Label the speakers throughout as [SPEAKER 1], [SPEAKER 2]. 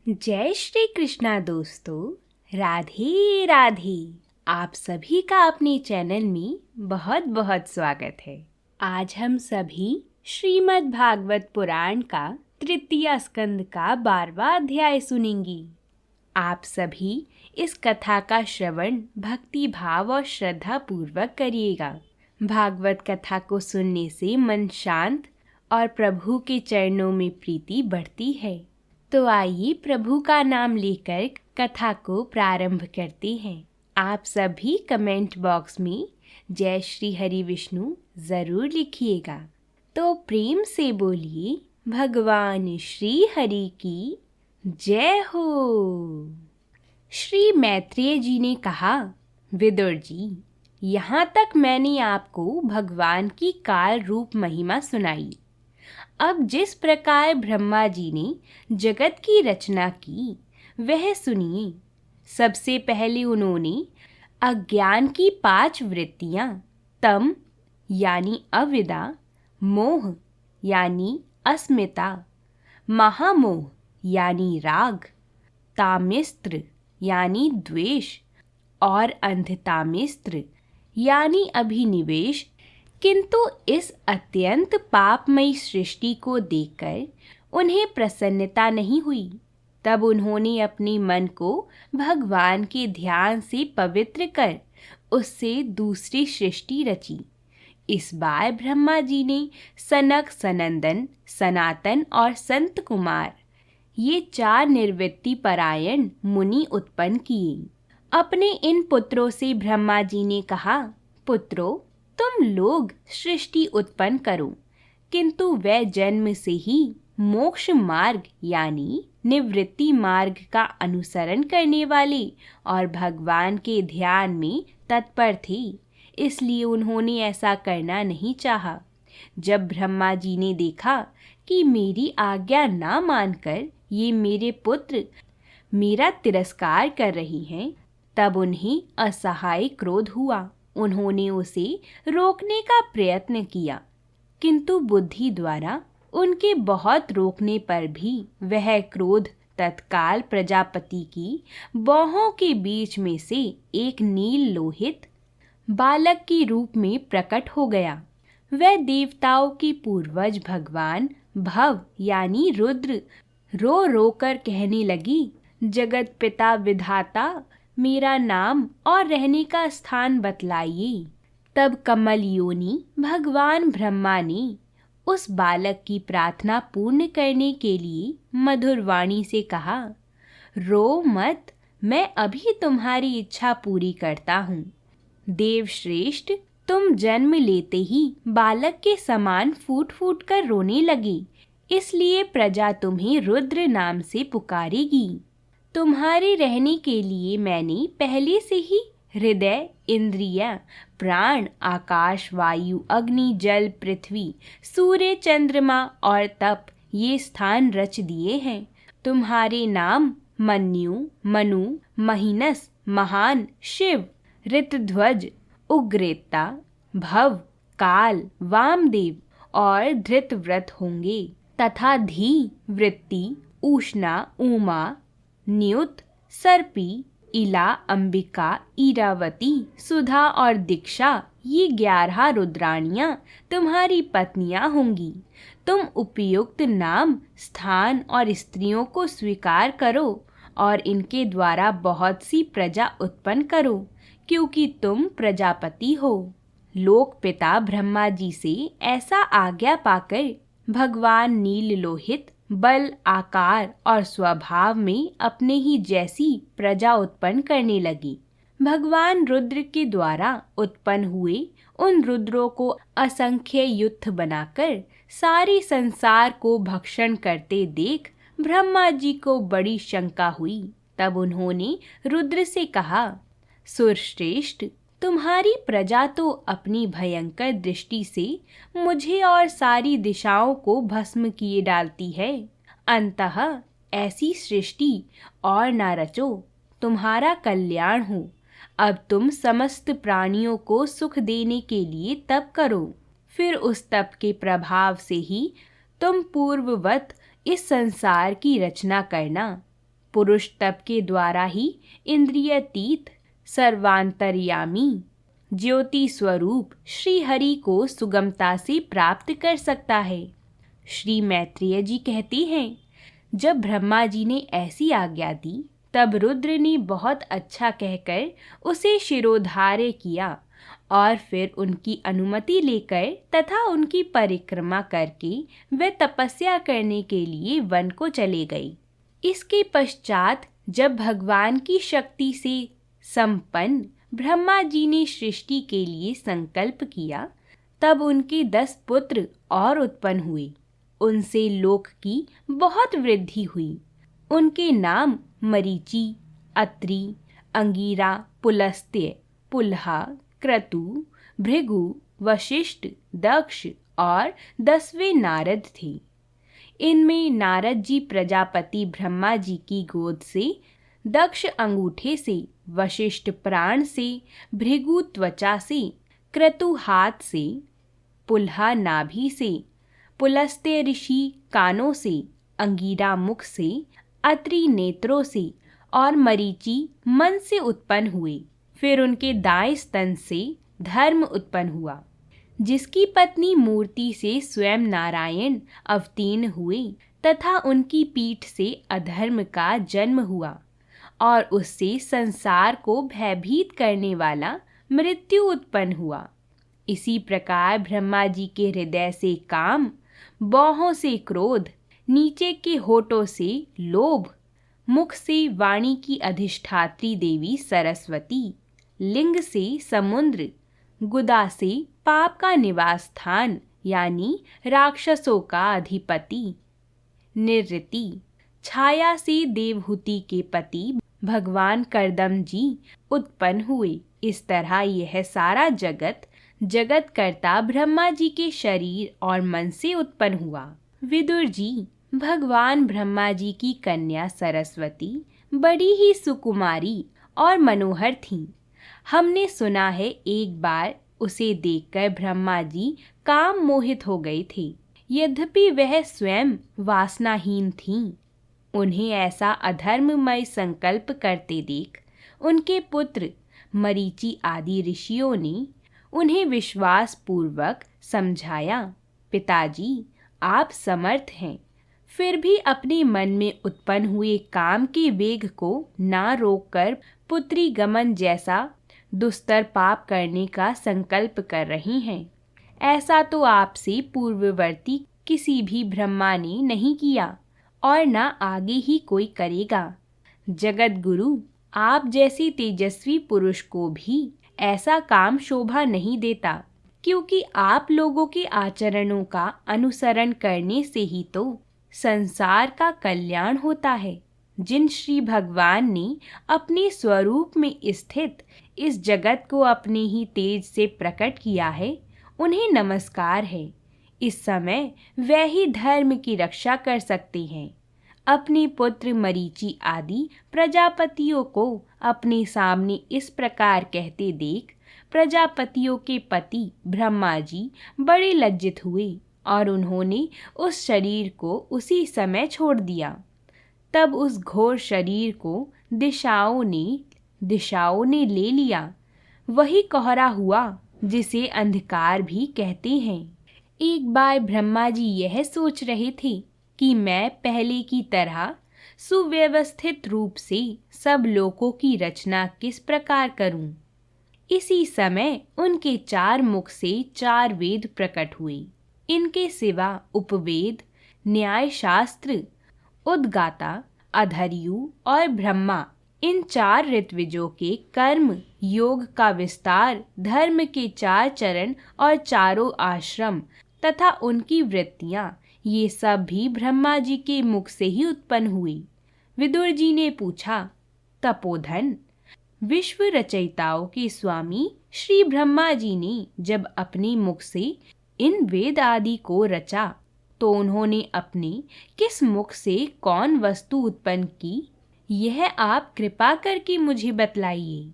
[SPEAKER 1] जय श्री कृष्णा दोस्तों, राधे राधे। आप सभी का अपने चैनल में बहुत बहुत स्वागत है। आज हम सभी श्रीमद् भागवत पुराण का तृतीय स्कंद का 12वां अध्याय सुनेंगे। आप सभी इस कथा का श्रवण भक्ति भाव और श्रद्धा पूर्वक करिएगा। भागवत कथा को सुनने से मन शांत और प्रभु के चरणों में प्रीति बढ़ती है। तो आइए प्रभु का नाम लेकर कथा को प्रारंभ करते हैं। आप सभी कमेंट बॉक्स में जय श्री हरि विष्णु जरूर लिखिएगा। तो प्रेम से बोलिए, भगवान श्री हरि की जय हो। श्री मैत्रेय जी ने कहा, विदुर जी, यहाँ तक मैंने आपको भगवान की काल रूप महिमा सुनाई। अब जिस प्रकार ब्रह्मा जी ने जगत की रचना की वह सुनिए। सबसे पहले उन्होंने अज्ञान की 5 वृत्तियां, तम यानी अविद्या, मोह यानी अस्मिता, महामोह यानी राग, तामिस्त्र यानी द्वेष और अंधतामिस्त्र यानी अभिनिवेश। किंतु इस अत्यंत पापमयी सृष्टि को देखकर उन्हें प्रसन्नता नहीं हुई। तब उन्होंने अपने मन को भगवान के ध्यान से पवित्र कर उससे दूसरी सृष्टि रची। इस बार ब्रह्मा जी ने सनक, सनंदन, सनातन और संत कुमार ये 4 निर्वृत्ति परायण मुनि उत्पन्न किए। अपने इन पुत्रों से ब्रह्मा जी ने कहा, पुत्रों, तुम लोग सृष्टि उत्पन्न करो, किंतु वह जन्म से ही मोक्ष मार्ग यानी निवृत्ति मार्ग का अनुसरण करने वाले और भगवान के ध्यान में तत्पर थे, इसलिए उन्होंने ऐसा करना नहीं चाहा। जब ब्रह्मा जी ने देखा कि मेरी आज्ञा ना मानकर ये मेरे पुत्र मेरा तिरस्कार कर रही हैं, तब उन्हें असहाय क्रोध हुआ। उन्होंने उसे रोकने का प्रयत्न किया, किंतु बुद्धि द्वारा उनके बहुत रोकने पर भी वह क्रोध तत्काल प्रजापति की बाहों के बीच में से एक नील लोहित बालक के रूप में प्रकट हो गया। वह देवताओं के पूर्वज भगवान भव यानी रुद्र रो रो कर कहने लगी, जगत पिता विधाता, मेरा नाम और रहने का स्थान बतलाइए। तब कमल योनि भगवान ब्रह्मा ने उस बालक की प्रार्थना पूर्ण करने के लिए मधुर वाणी से कहा, रो मत, मैं अभी तुम्हारी इच्छा पूरी करता हूँ। देवश्रेष्ठ, तुम जन्म लेते ही बालक के समान फूट फूट कर रोने लगे, इसलिए प्रजा तुम्हें रुद्र नाम से पुकारेगी। तुम्हारे रहने के लिए मैंने पहले से ही हृदय, इंद्रिय, प्राण, आकाश, वायु, अग्नि, जल, पृथ्वी, सूर्य, चंद्रमा और तप ये स्थान रच दिए हैं। तुम्हारे नाम मन्यु, मनु, महीनस, महान, शिव, ऋतध्वज, उग्रेता, भव, काल, वामदेव और धृतव्रत होंगे तथा धी, वृत्ति, उष्णा, उमा, न्युत, सर्पी, इला, अंबिका, ईरावती, सुधा और दीक्षा ये 11 रुद्राणियां तुम्हारी पत्नियां होंगी। तुम उपयुक्त नाम, स्थान और स्त्रियों को स्वीकार करो और इनके द्वारा बहुत सी प्रजा उत्पन्न करो, क्योंकि तुम प्रजापति हो। लोक पिता ब्रह्मा जी से ऐसा आज्ञा पाकर भगवान नील लोहित बल, आकार और स्वभाव में अपने ही जैसी प्रजा उत्पन्न करने लगी। भगवान रुद्र के द्वारा उत्पन्न हुए उन रुद्रों को असंख्य युद्ध बनाकर सारे संसार को भक्षण करते देख ब्रह्मा जी को बड़ी शंका हुई। तब उन्होंने रुद्र से कहा, सुरश्रेष्ठ, तुम्हारी प्रजा तो अपनी भयंकर दृष्टि से मुझे और सारी दिशाओं को भस्म किए डालती है। अंतः ऐसी सृष्टि और न रचो, तुम्हारा कल्याण हो। अब तुम समस्त प्राणियों को सुख देने के लिए तप करो, फिर उस तप के प्रभाव से ही तुम पूर्ववत इस संसार की रचना करना। पुरुष तप के द्वारा ही इंद्रियातीत सर्वांतर्यामी ज्योति स्वरूप श्री हरि को सुगमता से प्राप्त कर सकता है। श्री मैत्रेय जी कहते हैं, जब ब्रह्मा जी ने ऐसी आज्ञा दी तब रुद्र ने बहुत अच्छा कहकर उसे शिरोधार्य किया और फिर उनकी अनुमति लेकर तथा उनकी परिक्रमा करके वे तपस्या करने के लिए वन को चले गए। इसके पश्चात जब भगवान की शक्ति से संपन्न ब्रह्मा जी ने सृष्टि के लिए संकल्प किया, तब उनके 10 पुत्र और उत्पन्न हुए। उनसे लोक की बहुत वृद्धि हुई। उनके नाम मरीचि, अत्रि, अंगिरा, पुलस्त्य, पुलहा, क्रतु, भृगु, वशिष्ठ, दक्ष और 10वें नारद थे। इनमें नारद जी प्रजापति ब्रह्मा जी की गोद से, दक्ष अंगूठे से, वशिष्ठ प्राण से, भृगु त्वचा से, क्रतु हाथ से, पुलहा नाभि से, पुलस्त्य ऋषि कानों से, अंगिरा मुख से, अत्रि नेत्रों से और मरीचि मन से उत्पन्न हुए। फिर उनके दाएं स्तन से धर्म उत्पन्न हुआ, जिसकी पत्नी मूर्ति से स्वयं नारायण अवतीर्ण हुए तथा उनकी पीठ से अधर्म का जन्म हुआ और उससे संसार को भयभीत करने वाला मृत्यु उत्पन्न हुआ। इसी प्रकार ब्रह्मा जी के हृदय से काम, बाहों से क्रोध, नीचे के होठों से लोभ, मुख से वाणी की अधिष्ठात्री देवी सरस्वती, लिंग से समुद्र, गुदा से पाप का निवास स्थान यानी राक्षसों का अधिपति, निरृति, छाया से देवहूति के पति भगवान करदम जी उत्पन्न हुए। इस तरह यह सारा जगत जगत कर्ता ब्रह्मा जी के शरीर और मन से उत्पन्न हुआ। विदुर जी, भगवान ब्रह्मा जी की कन्या सरस्वती बड़ी ही सुकुमारी और मनोहर थीं। हमने सुना है एक बार उसे देखकर ब्रह्मा जी काम मोहित हो गए थे। यद्यपि वह स्वयं वासनाहीन थीं। उन्हें ऐसा अधर्ममय संकल्प करते देख उनके पुत्र मरीचि आदि ऋषियों ने उन्हें विश्वास पूर्वक समझाया, पिताजी आप समर्थ हैं, फिर भी अपने मन में उत्पन्न हुए काम के वेग को ना रोककर पुत्री गमन जैसा दुस्तर पाप करने का संकल्प कर रही हैं। ऐसा तो आपसे पूर्ववर्ती किसी भी ब्रह्मा ने नहीं किया और ना आगे ही कोई करेगा। जगत गुरु, आप जैसे तेजस्वी पुरुष को भी ऐसा काम शोभा नहीं देता, क्योंकि आप लोगों के आचरणों का अनुसरण करने से ही तो संसार का कल्याण होता है। जिन श्री भगवान ने अपने स्वरूप में स्थित इस जगत को अपने ही तेज से प्रकट किया है, उन्हें नमस्कार है। इस समय वह ही धर्म की रक्षा कर सकते हैं। अपने पुत्र मरीचि आदि प्रजापतियों को अपने सामने इस प्रकार कहते देख प्रजापतियों के पति ब्रह्मा जी बड़े लज्जित हुए और उन्होंने उस शरीर को उसी समय छोड़ दिया। तब उस घोर शरीर को दिशाओं ने ले लिया। वही कोहरा हुआ जिसे अंधकार भी कहते हैं। एक बार ब्रह्मा जी यह सोच रहे थे कि मैं पहले की तरह सुव्यवस्थित रूप से सब लोकों की रचना किस प्रकार करूं। इसी समय उनके 4 मुख से 4 वेद प्रकट हुए। इनके सिवा उपवेद, न्याय शास्त्र, उद्गाता, अधर्यु और ब्रह्मा, इन 4 ऋत्विजों के कर्म योग का विस्तार, धर्म के 4 चरण और चारों आश्रम तथा उनकी वृत्तियां, ये सब भी ब्रह्मा जी के मुख से ही उत्पन्न हुई। विदुर जी ने पूछा, तपोधन, विश्व रचयिताओं के स्वामी श्री ब्रह्मा जी ने जब अपने मुख से इन वेद आदि को रचा तो उन्होंने अपने किस मुख से कौन वस्तु उत्पन्न की, यह आप कृपा करके मुझे बतलाइए।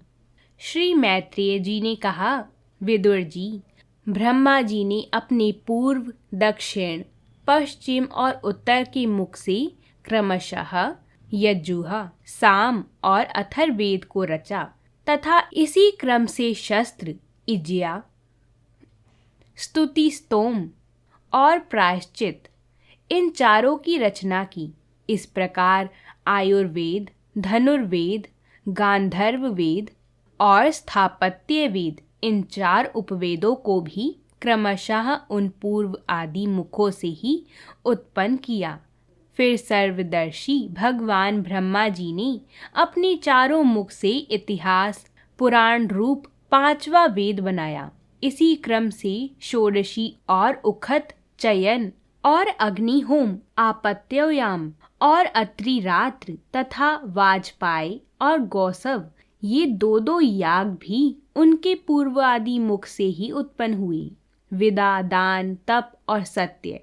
[SPEAKER 1] श्री मैत्रेय जी ने कहा, विदुर जी, ब्रह्मा जी ने अपने पूर्व, दक्षिण, पश्चिम और उत्तर के मुख से क्रमशः यजुः, साम और अथर्ववेद को रचा तथा इसी क्रम से शस्त्र, इज्या, स्तुति, स्तोम और प्रायश्चित, इन चारों की रचना की। इस प्रकार आयुर्वेद, धनुर्वेद, गांधर्व वेद और स्थापत्य वेद, इन 4 उपवेदों को भी क्रमशः उन पूर्व आदि मुखों से ही उत्पन्न किया। फिर सर्वदर्शी भगवान ब्रह्मा जी ने अपने चारों मुख से इतिहास पुराण रूप 5वां वेद बनाया। इसी क्रम से षोडशी और उखत, चयन और अग्निहोम, आपत्योयाम और अत्रिरात्र तथा वाजपाय और गौसव, ये 2 याग भी उनके पूर्व आदि मुख से ही उत्पन्न हुए। विदा, दान, तप और सत्य,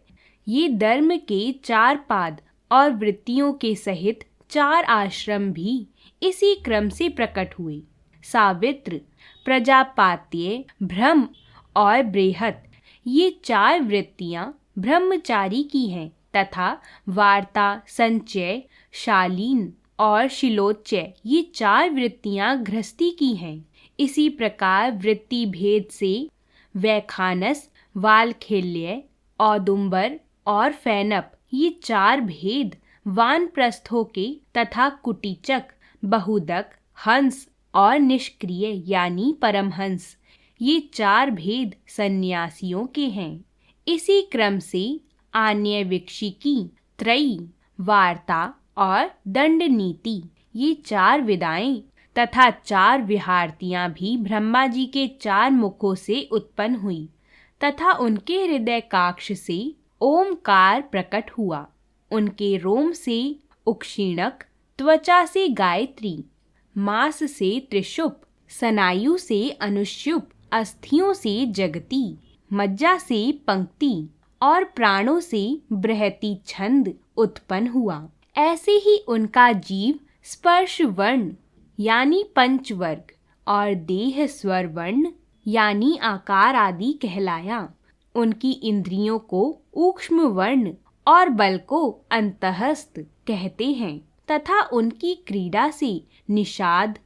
[SPEAKER 1] ये धर्म के 4 पाद और वृत्तियों के सहित 4 आश्रम भी इसी क्रम से प्रकट हुए। सावित्र, प्रजापात्य, ब्रह्म और बृहत, ये 4 वृत्तियां ब्रह्मचारी की हैं तथा वार्ता, संचय, शालीन और शिलोच्चय, ये 4 वृत्तियां गृहस्थी की हैं। इसी प्रकार वृत्ति भेद से वैखानस, वालखिल्य, औदुंबर और फैनप, ये 4 भेद वानप्रस्थों के तथा कुटीचक, बहुदक, हंस और निष्क्रिय यानी परमहंस, ये 4 भेद सन्यासियों के हैं। इसी क्रम से आन्य विक्षिकी, त्रयी, वार्ता और दंड नीति, ये 4 विदाएं तथा 4 विहारतियां भी ब्रह्मा जी के 4 मुखों से उत्पन्न हुई तथा उनके हृदय काक्ष से ओमकार प्रकट हुआ। उनके रोम से उक्षीणक, त्वचा से गायत्री, मांस से त्रिशुप, स्नायु से अनुष्युप, अस्थियों से जगती, मज्जा से पंक्ति और प्राणों से बृहति छंद उत्पन्न हुआ। ऐसे ही उनका जीव स्पर्श वर्ण यानी पंचवर्ग और देह स्वर वर्ण यानी आकार आदि कहलाया। उनकी इंद्रियों को ऊक्ष्म वर्ण और बल को अंतहस्त कहते हैं तथा उनकी क्रीड़ा से निषाद,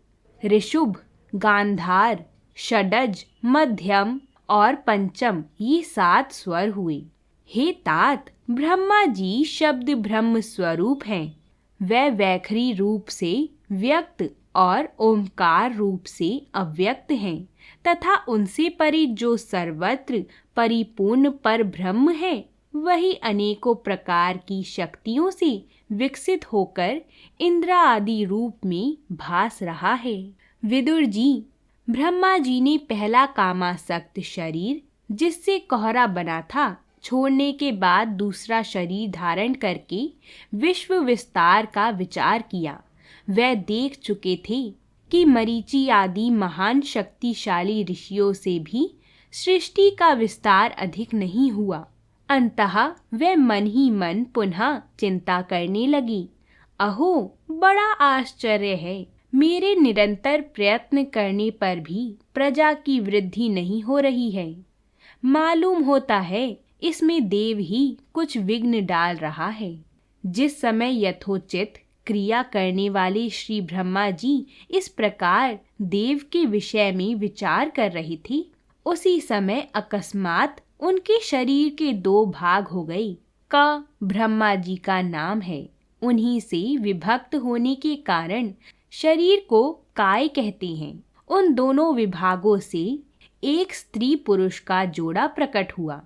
[SPEAKER 1] ऋषुभ, गांधार, षडज, मध्यम और पंचम, ये 7 स्वर हुए। हे तात, ब्रह्मा जी शब्द ब्रह्म स्वरूप हैं। वे वैखरी रूप से व्यक्त और ओमकार रूप से अव्यक्त हैं तथा उनसे परे जो सर्वत्र परिपूर्ण पर ब्रह्म है, वही अनेकों प्रकार की शक्तियों से विकसित होकर इंद्र आदि रूप में भास रहा है। विदुर जी, ब्रह्मा जी ने पहला कामासक्त शरीर, जिससे कोहरा बना था, छोड़ने के बाद दूसरा शरीर धारण करके विश्व विस्तार का विचार किया। वह देख चुके थे कि मरीचि आदि महान शक्तिशाली ऋषियों से भी सृष्टि का विस्तार अधिक नहीं हुआ। अंततः वे मन ही मन पुनः चिंता करने लगी। अहो, बड़ा आश्चर्य है, मेरे निरंतर प्रयत्न करने पर भी प्रजा की वृद्धि नहीं हो रही है। मालूम होता है इसमें देव ही कुछ विघ्न डाल रहा है। जिस समय यथोचित क्रिया करने वाले श्री ब्रह्मा जी इस प्रकार देव के विषय में विचार कर रही थी, उसी समय अकस्मात उनके शरीर के 2 भाग हो गए। का ब्रह्मा जी का नाम है। उन्हीं से विभक्त होने के कारण शरीर को काय कहते हैं। उन दोनों विभागों से एक स्त्री पुरुष का जोड़ा प्रकट हुआ।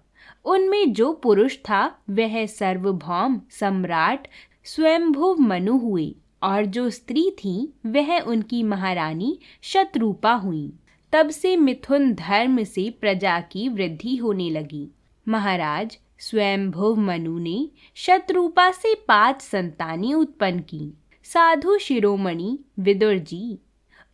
[SPEAKER 1] उनमें जो पुरुष था वह सर्वभौम सम्राट स्वयंभुव मनु हुए और जो स्त्री थी वह उनकी महारानी शतरूपा हुई। तब से मिथुन धर्म से प्रजा की वृद्धि होने लगी। महाराज, स्वयंभुव मनु ने शतरूपा से 5 संतानें उत्पन्न की। साधु शिरोमणि विदुर जी,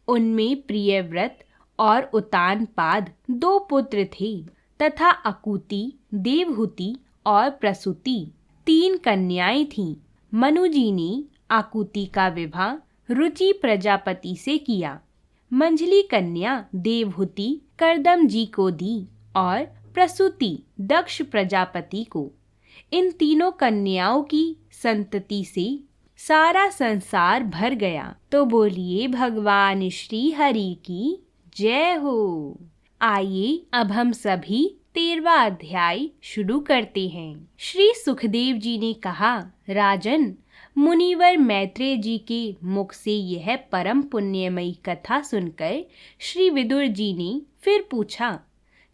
[SPEAKER 1] उनमें प्रियव्रत और उतानपाद 2 पुत्र थे तथा अकुति, देवहुति और प्रसूति 3 कन्याएं थीं। मनु जी ने आकुति का विवाह रुचि प्रजापति से किया। मंझली कन्या देवहुति करदम जी को दी और प्रसूति दक्ष प्रजापति को। इन तीनों कन्याओं की संतति से सारा संसार भर गया। तो बोलिए भगवान श्री हरि की जय हो। आइए अब हम सभी 13वां अध्याय शुरू करते हैं। श्री सुखदेव जी ने कहा, राजन, मुनिवर मैत्रेय जी के मुख से यह परम पुण्यमयी कथा सुनकर श्री विदुर जी ने फिर पूछा,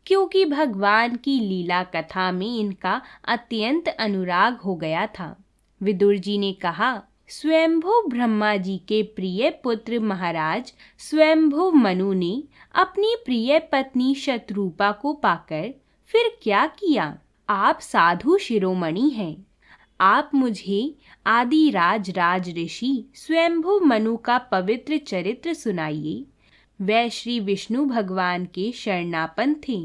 [SPEAKER 1] क्योंकि भगवान की लीला कथा में इनका अत्यंत अनुराग हो गया था। विदुर जी ने कहा, स्वयंभू ब्रह्मा जी के प्रिय पुत्र महाराज स्वयंभू मनु ने अपनी प्रिय पत्नी शतरूपा को पाकर फिर क्या किया? आप साधु शिरोमणि हैं। आप मुझे आदिराज राज ऋषि स्वयंभू मनु का पवित्र चरित्र सुनाइए। वह श्री विष्णु भगवान के शरणापन्न थे,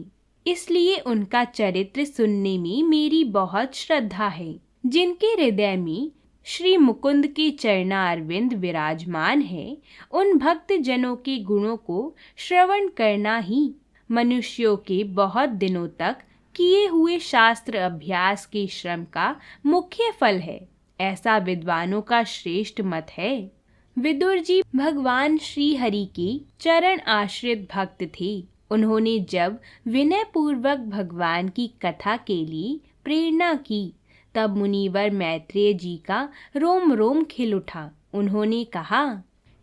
[SPEAKER 1] इसलिए उनका चरित्र सुनने में मेरी बहुत श्रद्धा है। जिनके हृदय में श्री मुकुंद के चरणारविंद विराजमान है, उन भक्त जनों के गुणों को श्रवण करना ही मनुष्यों के बहुत दिनों तक किए हुए शास्त्र अभ्यास के श्रम का मुख्य फल है, ऐसा विद्वानों का श्रेष्ठ मत है। विदुर जी भगवान श्री हरि के चरण आश्रित भक्त थे। उन्होंने जब विनय पूर्वक भगवान की कथा के लिए प्रेरणा की, तब मुनिवर मैत्रेय जी का रोम रोम खिल उठा। उन्होंने कहा,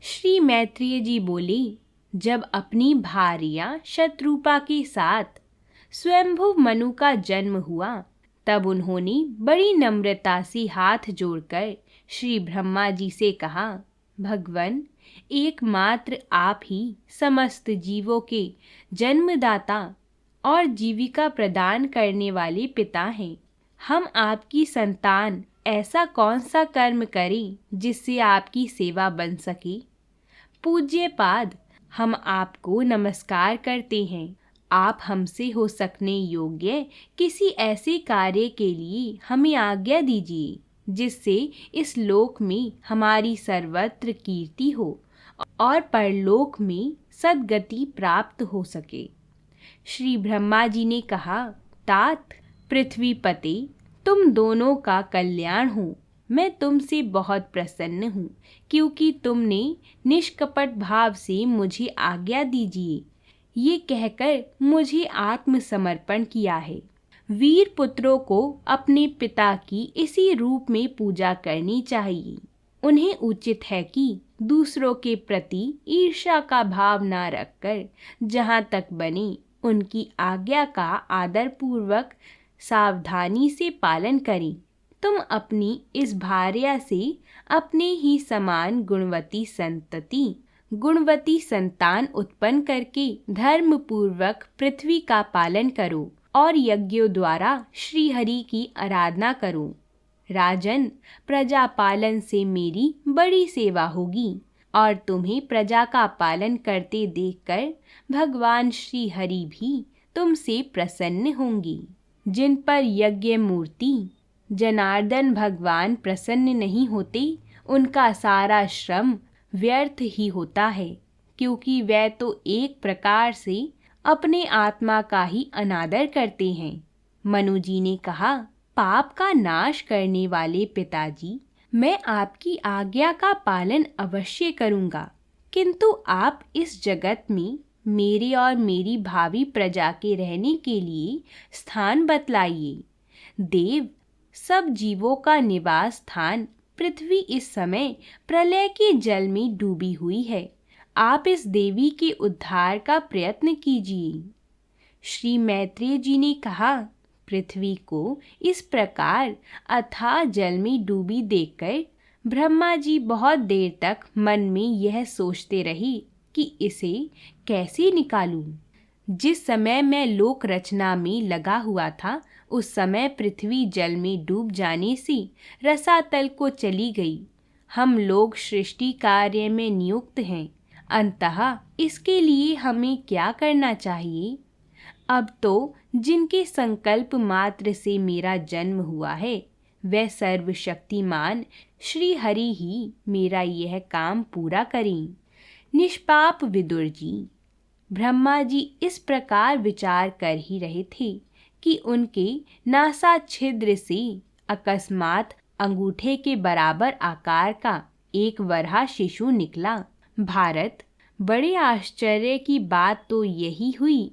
[SPEAKER 1] श्री मैत्रेय जी बोले, जब अपनी भार्या शतरूपा के साथ स्वयंभू मनु का जन्म हुआ, तब उन्होंने बड़ी नम्रता से हाथ जोड़कर श्री ब्रह्मा जी से कहा, भगवन, एकमात्र आप ही समस्त जीवों के जन्मदाता और जीविका प्रदान करने वाले पिता हैं। हम आपकी संतान ऐसा कौन सा कर्म करें जिससे आपकी सेवा बन सके? पूज्य पाद, हम आपको नमस्कार करते हैं। आप हमसे हो सकने योग्य किसी ऐसे कार्य के लिए हमें आज्ञा दीजिए जिससे इस लोक में हमारी सर्वत्र कीर्ति हो और परलोक में सद्गति प्राप्त हो सके। श्री ब्रह्मा जी ने कहा, तात पृथ्वीपते, तुम दोनों का कल्याण हो। मैं तुमसे बहुत प्रसन्न हूँ, क्योंकि तुमने निष्कपट भाव से मुझे आज्ञा दीजिए ये कहकर मुझे आत्मसमर्पण किया है। वीर पुत्रों को अपने पिता की इसी रूप में पूजा करनी चाहिए। उन्हें उचित है कि दूसरों के प्रति ईर्ष्या का भाव ना रखकर जहाँ तक बने उनकी आज्ञा का आदर पूर्वक सावधानी से पालन करें। तुम अपनी इस भार्या से अपने ही समान गुणवती संतान उत्पन्न करके धर्म पूर्वक पृथ्वी का पालन करो और यज्ञों द्वारा श्री हरि की आराधना करो। राजन, प्रजा पालन से मेरी बड़ी सेवा होगी और तुम्हें प्रजा का पालन करते देखकर भगवान श्री हरि भी तुमसे प्रसन्न होंगी। जिन पर यज्ञ मूर्ति जनार्दन भगवान प्रसन्न नहीं होते, उनका सारा श्रम व्यर्थ ही होता है, क्योंकि वह तो एक प्रकार से अपने आत्मा का ही अनादर करते हैं। मनु जी ने कहा, पाप का नाश करने वाले पिताजी, मैं आपकी आज्ञा का पालन अवश्य करूँगा, किंतु आप इस जगत में मेरे और मेरी भावी प्रजा के रहने के लिए स्थान बतलाइए। देव, सब जीवों का निवास स्थान पृथ्वी इस समय प्रलय के जल में डूबी हुई है। आप इस देवी के उद्धार का प्रयत्न कीजिए। श्री मैत्रेय जी ने कहा, पृथ्वी को इस प्रकार अथाह जल में डूबी देखकर ब्रह्मा जी बहुत देर तक मन में यह सोचते रहे कि इसे कैसे निकालूं। जिस समय मैं लोक रचना में लगा हुआ था, उस समय पृथ्वी जल में डूब जाने से रसातल को चली गई। हम लोग सृष्टि कार्य में नियुक्त हैं, अंततः इसके लिए हमें क्या करना चाहिए? अब तो जिनके संकल्प मात्र से मेरा जन्म हुआ है, वह सर्वशक्तिमान श्री हरि ही मेरा यह काम पूरा करें। निष्पाप विदुर जी, ब्रह्मा जी इस प्रकार विचार कर ही रहे थे कि उनके नासा छिद्र से अकस्मात अंगूठे के बराबर आकार का एक वरहा शिशु निकला। भारत, बड़े आश्चर्य की बात तो यही हुई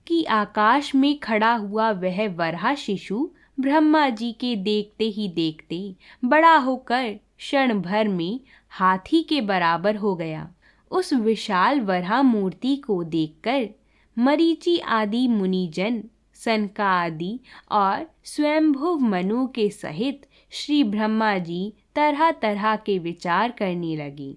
[SPEAKER 1] कि आकाश में खड़ा हुआ वह वरहा शिशु ब्रह्मा जी के देखते ही देखते बड़ा होकर क्षण भर में हाथी के बराबर हो गया। उस विशाल वरहा मूर्ति को देखकर मरीचि आदि मुनिजन, सनकादि और स्वयंभुव मनु के सहित श्री ब्रह्मा जी तरह तरह के विचार करने लगे।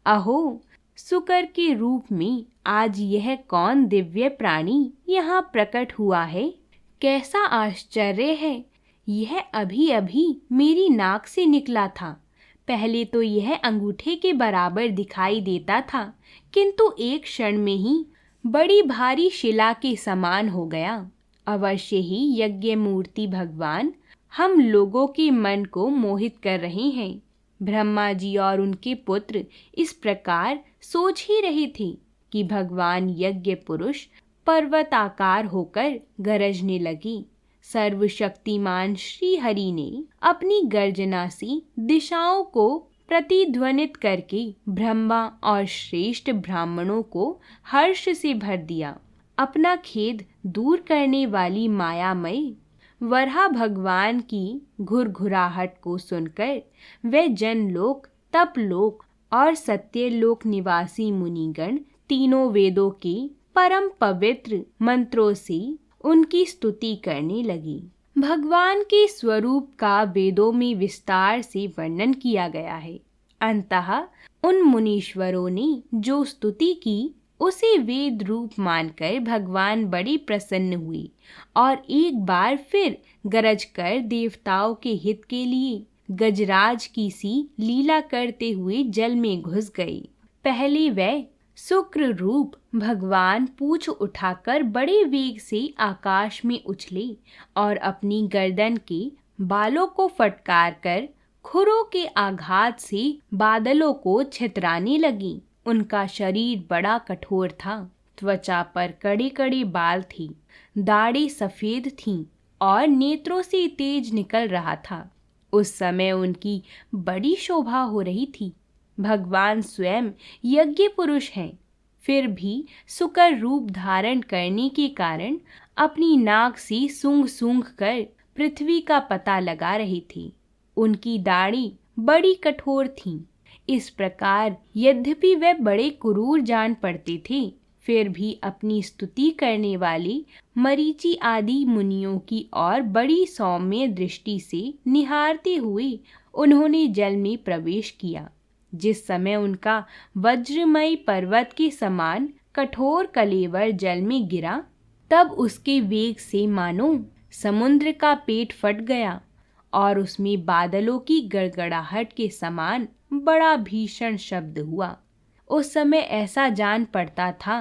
[SPEAKER 1] अहो, सुकर के रूप में आज यह कौन दिव्य प्राणी यहाँ प्रकट हुआ है? कैसा आश्चर्य है! यह अभी अभी मेरी नाक से निकला था। पहले तो यह अंगूठे के बराबर दिखाई देता था, किंतु एक क्षण में ही बड़ी भारी शिला के समान हो गया। अवश्य ही यज्ञ मूर्ति भगवान हम लोगों के मन को मोहित कर रहे हैं। ब्रह्मा जी और उनके पुत्र इस प्रकार सोच ही रहे थे कि भगवान यज्ञ पुरुष पर्वताकार होकर गरजने लगे। सर्वशक्तिमान श्री हरि ने अपनी गर्जना से दिशाओं को प्रतिध्वनित करके ब्रह्मा और श्रेष्ठ ब्राह्मणों को हर्ष से भर दिया। अपना खेद दूर करने वाली मायामय वरहा भगवान की घुरघुराहट को सुनकर वे जनलोक, तपलोक और सत्यलोक निवासी मुनिगण तीनों वेदों के परम पवित्र मंत्रों से उनकी स्तुति करने लगी। भगवान के स्वरूप का वेदों में विस्तार से वर्णन किया गया है। अंततः उन मुनीश्वरों ने जो स्तुति की उसे वेद रूप मानकर भगवान बड़े प्रसन्न हुए और एक बार फिर गरज कर देवताओं के हित के लिए गजराज की सी लीला करते हुए जल में घुस गए। पहले वह शुक्र रूप भगवान पूंछ उठाकर बड़े वेग से आकाश में उछले और अपनी गर्दन के बालों को फटकार कर खुरों के आघात से बादलों को छितराने लगी। उनका शरीर बड़ा कठोर था, त्वचा पर कड़े कड़े बाल थे, दाढ़ें सफेद थीं और नेत्रों से तेज निकल रहा था। उस समय उनकी बड़ी शोभा हो रही थी। भगवान स्वयं यज्ञ पुरुष हैं, फिर भी सुकर रूप धारण करने के कारण अपनी नाक से सूंघ सूंघ कर पृथ्वी का पता लगा रहे थे। उनकी दाढ़ी बड़ी कठोर थीं। इस प्रकार यद्यपि वे बड़े क्रूर जान पड़ते थे, फिर भी अपनी स्तुति करने वाले मरीचि आदि मुनियों की ओर बड़ी सौम्य दृष्टि से निहारते हुए उन्होंने जल में प्रवेश किया। जिस समय उनका वज्रमय पर्वत के समान कठोर कलेवर जल में गिरा, तब उसके वेग से मानो समुद्र का पेट फट गया और उसमें बादलों की गड़गड़ाहट के समान बड़ा भीषण शब्द हुआ। उस समय ऐसा जान पड़ता था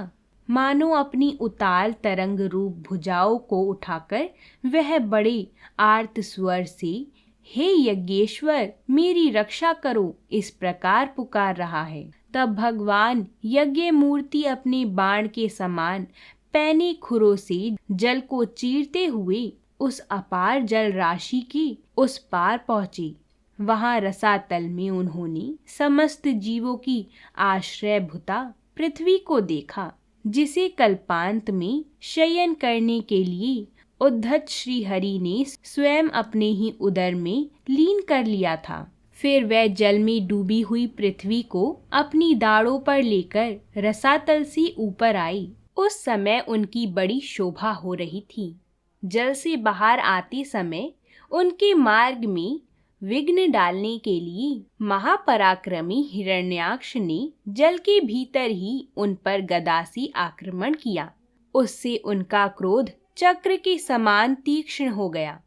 [SPEAKER 1] मानो अपनी उताल तरंग रूप भुजाओं को उठाकर वह बड़े आर्त स्वर से हे यज्ञेश्वर मेरी रक्षा करो इस प्रकार पुकार रहा है। तब भगवान यज्ञ मूर्ति अपने बाण के समान पैने खुरों से जल को चीरते हुए उस अपार जल राशि के उस पार पहुंचे। वहां रसातल में उन्होंने समस्त जीवों की आश्रय भूता पृथ्वी को देखा, जिसे कल्पांत में शयन करने के लिए उद्धत श्री हरि ने स्वयं अपने ही उदर में लीन कर लिया था। फिर वह जल में डूबी हुई पृथ्वी को अपनी दाढ़ों पर लेकर रसातल से ऊपर आई। उस समय उनकी बड़ी शोभा हो रही थी। जल से बाहर आते समय उनके मार्ग में विघ्न डालने के लिए महापराक्रमी हिरण्याक्ष ने जल के भीतर ही उन पर गदा से आक्रमण किया। उससे उनका क्रोध चक्र के समान तीक्ष्ण हो गया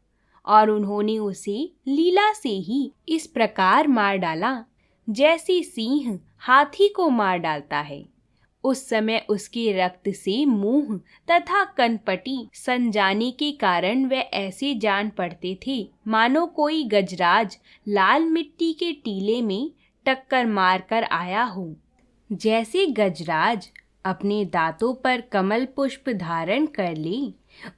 [SPEAKER 1] और उन्होंने उसे लीला से ही इस प्रकार मार डाला जैसे सिंह हाथी को मार डालता है। उस समय उसके रक्त से मुंह तथा कनपटी सन जाने के कारण वे ऐसे जान पड़ते थे मानो कोई गजराज लाल मिट्टी के टीले में टक्कर मारकर आया हो। जैसे गजराज अपने दांतों पर कमल पुष्प धारण कर ले,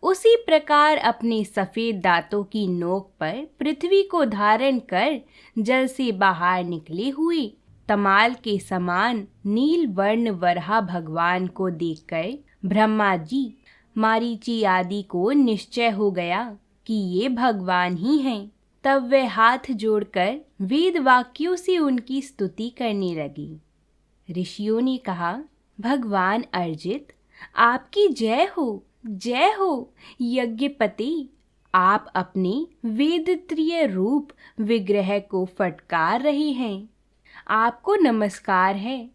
[SPEAKER 1] उसी प्रकार अपने सफेद दांतों की नोक पर पृथ्वी को धारण कर जल से बाहर निकले हुए तमाल के समान नील वर्ण वराह भगवान को देखकर ब्रह्मा जी मारीची आदि को निश्चय हो गया कि ये भगवान ही हैं। तब वे हाथ जोड़कर वेद वाक्यों से उनकी स्तुति करने लगी। ऋषियों ने कहा, भगवान अर्जित, आपकी जय हो यज्ञपति। आप अपने वेदत्रीय रूप विग्रह को फटकार रहे हैं। आपको नमस्कार है।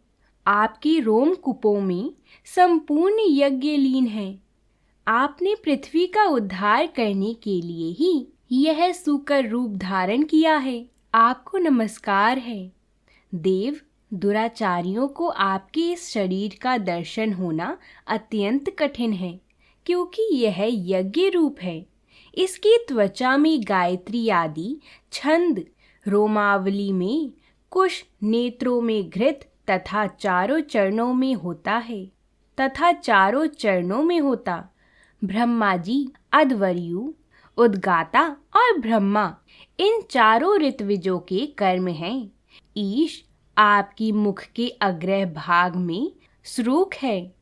[SPEAKER 1] आपके रोमकूपों में संपूर्ण यज्ञ लीन है। आपने पृथ्वी का उद्धार करने के लिए ही यह सूकर रूप धारण किया है। आपको नमस्कार है। देव, दुराचारियों को आपके इस शरीर का दर्शन होना अत्यंत कठिन है, क्योंकि यह यज्ञ रूप है। इसकी त्वचा में गायत्री आदि छंद, रोमावली में कुश, नेत्रों में घृत तथा चारों चरणों में होता। ब्रह्मा जी, अध्वर्यु, उद्गाता और ब्रह्मा, इन चारों ऋत्विजों के कर्म हैं। ईश आपकी मुख के अग्र भाग में श्रूक है,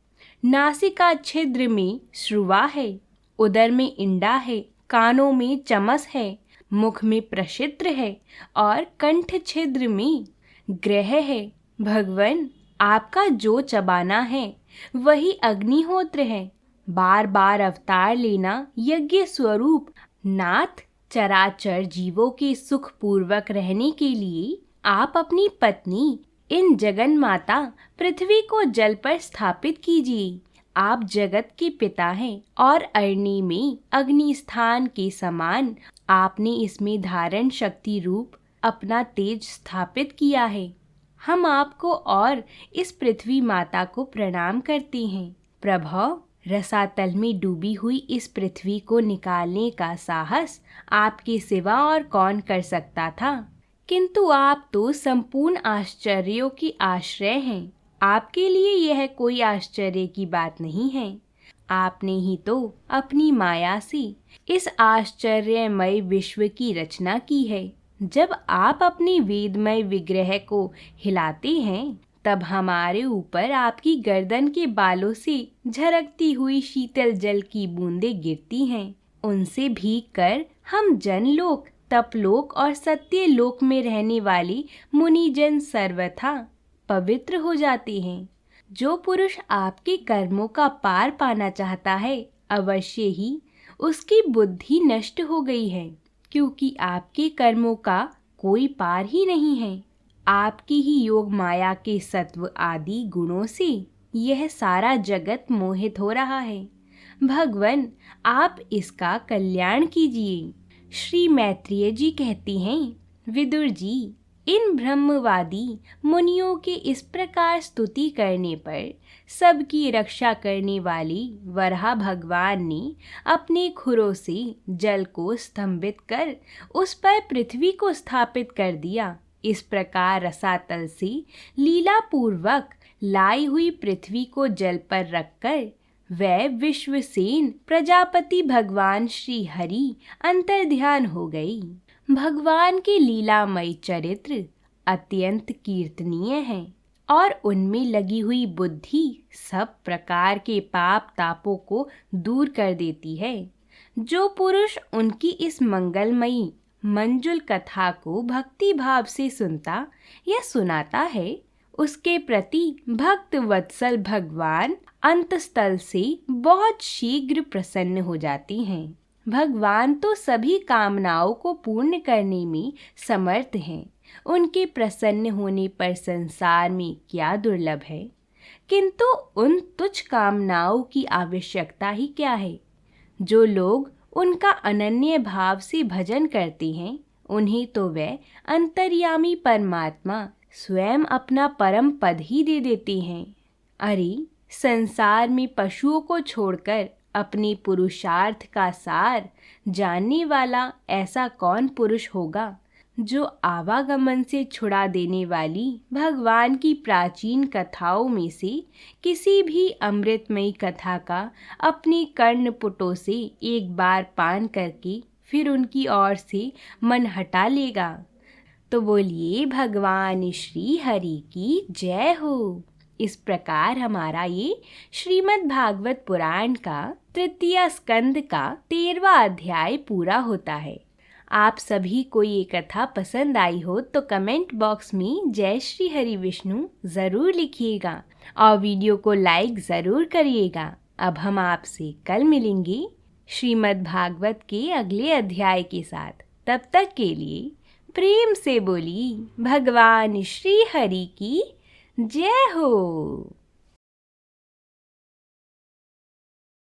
[SPEAKER 1] नासिका छिद्र में श्रुवा है, उदर में इंडा है, कानों में चमस है, मुख में प्रशित्र है और कंठ छिद्र में ग्रह है। भगवन, आपका जो चबाना है वही अग्निहोत्र है। बार बार अवतार लेना यज्ञ स्वरूप नाथ, चराचर जीवों के सुख पूर्वक रहने के लिए आप अपनी पत्नी इन जगन माता पृथ्वी को जल पर स्थापित कीजिए। आप जगत के पिता हैं और अरणी में अग्नि स्थान के समान आपने इसमें धारण शक्ति रूप अपना तेज स्थापित किया है। हम आपको और इस पृथ्वी माता को प्रणाम करते हैं। प्रभो, रसातल में डूबी हुई इस पृथ्वी को निकालने का साहस आपके सिवा और कौन कर सकता था? किंतु आप तो संपूर्ण आश्चर्यों की आश्रय हैं। आपके लिए यह कोई आश्चर्य की बात नहीं है। आपने ही तो अपनी माया से इस आश्चर्यमय विश्व की रचना की है। जब आप अपने वेदमय विग्रह को हिलाते हैं, तब हमारे ऊपर आपकी गर्दन के बालों से झरकती हुई शीतल जल की बूंदें गिरती हैं। उनसे भीग कर हम जनलोक, तपलोक और सत्यलोक में रहने वाली मुनिजन सर्वथा पवित्र हो जाते हैं। जो पुरुष आपके कर्मों का पार पाना चाहता है, अवश्य ही उसकी बुद्धि नष्ट हो गई है, क्योंकि आपके कर्मों का कोई पार ही नहीं है। आपकी ही योग माया के सत्व आदि गुणों से यह सारा जगत मोहित हो रहा है। भगवन, आप इसका कल्याण कीजिए। श्री मैत्रेय जी कहती हैं, विदुर जी, इन ब्रह्मवादी मुनियों के इस प्रकार स्तुति करने पर सबकी रक्षा करने वाली वराह भगवान ने अपने खुरों से जल को स्तंभित कर उस पर पृथ्वी को स्थापित कर दिया। इस प्रकार रसातल से लीला पूर्वक लाई हुई पृथ्वी को जल पर रखकर वह विश्वसेन प्रजापति भगवान श्री हरि अंतर्ध्यान हो गई। भगवान के लीलामय चरित्र अत्यंत कीर्तनीय हैं और उनमें लगी हुई बुद्धि सब प्रकार के पाप तापों को दूर कर देती है। जो पुरुष उनकी इस मंगलमयी मंजुल कथा को भक्ति भाव से सुनता या सुनाता है, उसके प्रति भक्त वत्सल भगवान अंतस्थल से बहुत शीघ्र प्रसन्न हो जाती हैं। भगवान तो सभी कामनाओं को पूर्ण करने में समर्थ हैं। उनके प्रसन्न होने पर संसार में क्या दुर्लभ है, किंतु उन तुच्छ कामनाओं की आवश्यकता ही क्या है। जो लोग उनका अनन्य भाव से भजन करते हैं, उन्हें तो वह अंतर्यामी परमात्मा स्वयं अपना परम पद ही दे देते हैं। अरे, संसार में पशुओं को छोड़कर अपने पुरुषार्थ का सार जानने वाला ऐसा कौन पुरुष होगा जो आवागमन से छुड़ा देने वाली भगवान की प्राचीन कथाओं में से किसी भी अमृतमयी कथा का अपने कर्णपुटों से एक बार पान करके फिर उनकी ओर से मन हटा लेगा। तो बोलिए भगवान श्री हरि की जय हो। इस प्रकार हमारा ये श्रीमद् भागवत पुराण का तृतीय स्कंद का 13वां अध्याय पूरा होता है। आप सभी को ये कथा पसंद आई हो तो कमेंट बॉक्स में जय श्री हरि विष्णु ज़रूर लिखिएगा और वीडियो को लाइक ज़रूर करिएगा। अब हम आपसे कल मिलेंगे श्रीमद् भागवत के अगले अध्याय के साथ। तब तक के लिए प्रेम से बोली भगवान श्री हरि की जय हो।